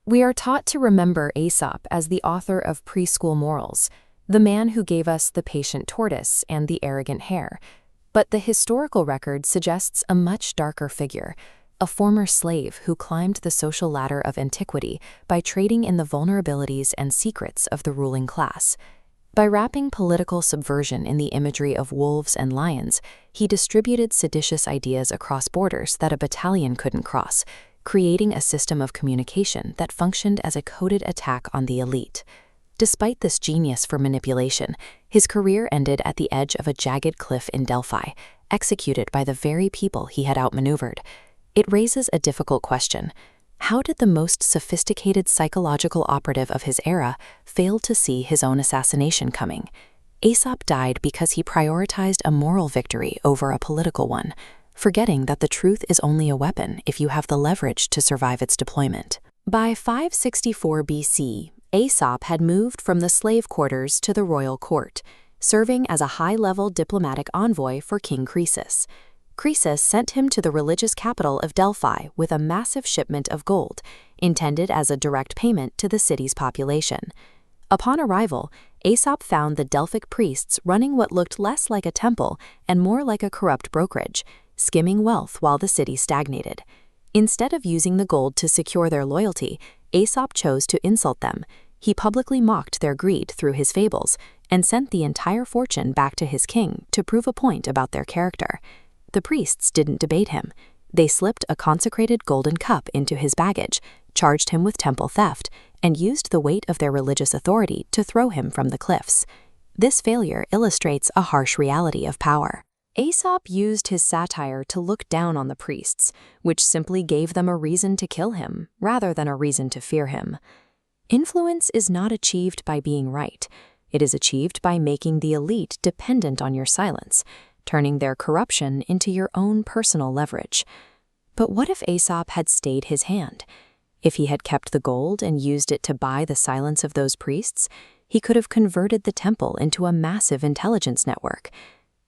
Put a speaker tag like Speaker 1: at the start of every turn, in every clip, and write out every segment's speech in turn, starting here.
Speaker 1: We are taught to remember Aesop as the author of preschool morals, the man who gave us the patient tortoise and the arrogant hare. But the historical record suggests a much darker figure, a former slave who climbed the social ladder of antiquity by trading in the vulnerabilities and secrets of the ruling class. By wrapping political subversion in the imagery of wolves and lions, he distributed seditious ideas across borders that a battalion couldn't cross, creating a system of communication that functioned as a coded attack on the elite. Despite this genius for manipulation, his career ended at the edge of a jagged cliff in Delphi, executed by the very people he had outmaneuvered. It raises a difficult question. How did the most sophisticated psychological operative of his era fail to see his own assassination coming? Aesop died because he prioritized a moral victory over a political one, forgetting that the truth is only a weapon if you have the leverage to survive its deployment. By 564 BC, Aesop had moved from the slave quarters to the royal court, serving as a high-level diplomatic envoy for King Croesus. Croesus sent him to the religious capital of Delphi with a massive shipment of gold, intended as a direct payment to the city's population. Upon arrival, Aesop found the Delphic priests running what looked less like a temple and more like a corrupt brokerage, skimming wealth while the city stagnated. Instead of using the gold to secure their loyalty, Aesop chose to insult them. He publicly mocked their greed through his fables and sent the entire fortune back to his king to prove a point about their character. The priests didn't debate him. They slipped a consecrated golden cup into his baggage, charged him with temple theft, and used the weight of their religious authority to throw him from the cliffs. This failure illustrates a harsh reality of power. Aesop used his satire to look down on the priests, which simply gave them a reason to kill him, rather than a reason to fear him. Influence is not achieved by being right. It is achieved by making the elite dependent on your silence, turning their corruption into your own personal leverage. But what if Aesop had stayed his hand? If he had kept the gold and used it to buy the silence of those priests, he could have converted the temple into a massive intelligence network.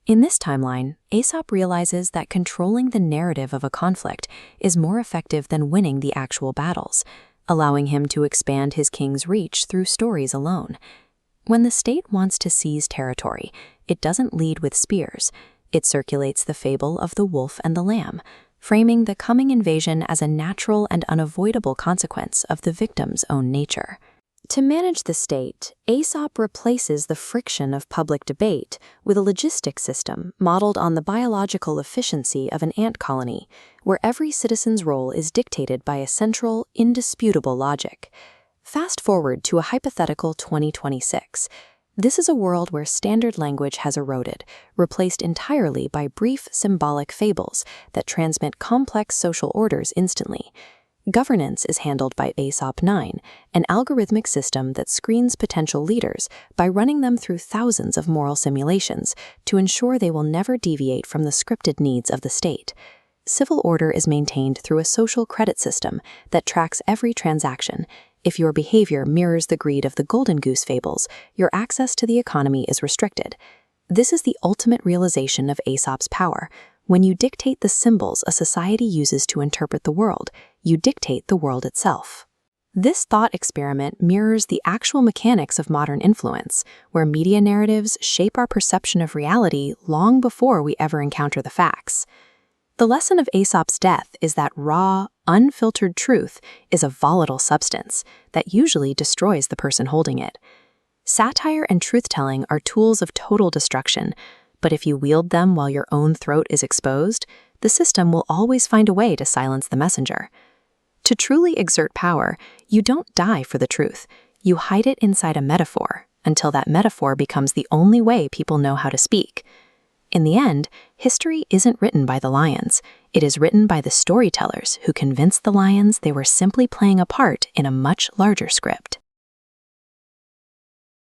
Speaker 1: In this timeline, Aesop realizes that controlling the narrative of a conflict is more effective than winning the actual battles, allowing him to expand his king's reach through stories alone. When the state wants to seize territory, it doesn't lead with spears. It circulates the fable of the wolf and the lamb, framing the coming invasion as a natural and unavoidable consequence of the victim's own nature. To manage the state, Aesop replaces the friction of public debate with a logistic system modeled on the biological efficiency of an ant colony, where every citizen's role is dictated by a central, indisputable logic. Fast forward to a hypothetical 2026. This is a world where standard language has eroded, replaced entirely by brief, symbolic fables that transmit complex social orders instantly. Governance is handled by Aesop 9, an algorithmic system that screens potential leaders by running them through thousands of moral simulations to ensure they will never deviate from the scripted needs of the state. Civil order is maintained through a social credit system that tracks every transaction. If your behavior mirrors the greed of the Golden Goose fables, your access to the economy is restricted. This is the ultimate realization of Aesop's power. When you dictate the symbols a society uses to interpret the world, you dictate the world itself. This thought experiment mirrors the actual mechanics of modern influence, where media narratives shape our perception of reality long before we ever encounter the facts. The lesson of Aesop's death is that raw, unfiltered truth is a volatile substance that usually destroys the person holding it. Satire and truth-telling are tools of total destruction, but if you wield them while your own throat is exposed, the system will always find a way to silence the messenger. To truly exert power, you don't die for the truth. You hide it inside a metaphor until that metaphor becomes the only way people know how to speak. In the end, history isn't written by the lions. It is written by the storytellers who convinced the lions they were simply playing a part in a much larger script.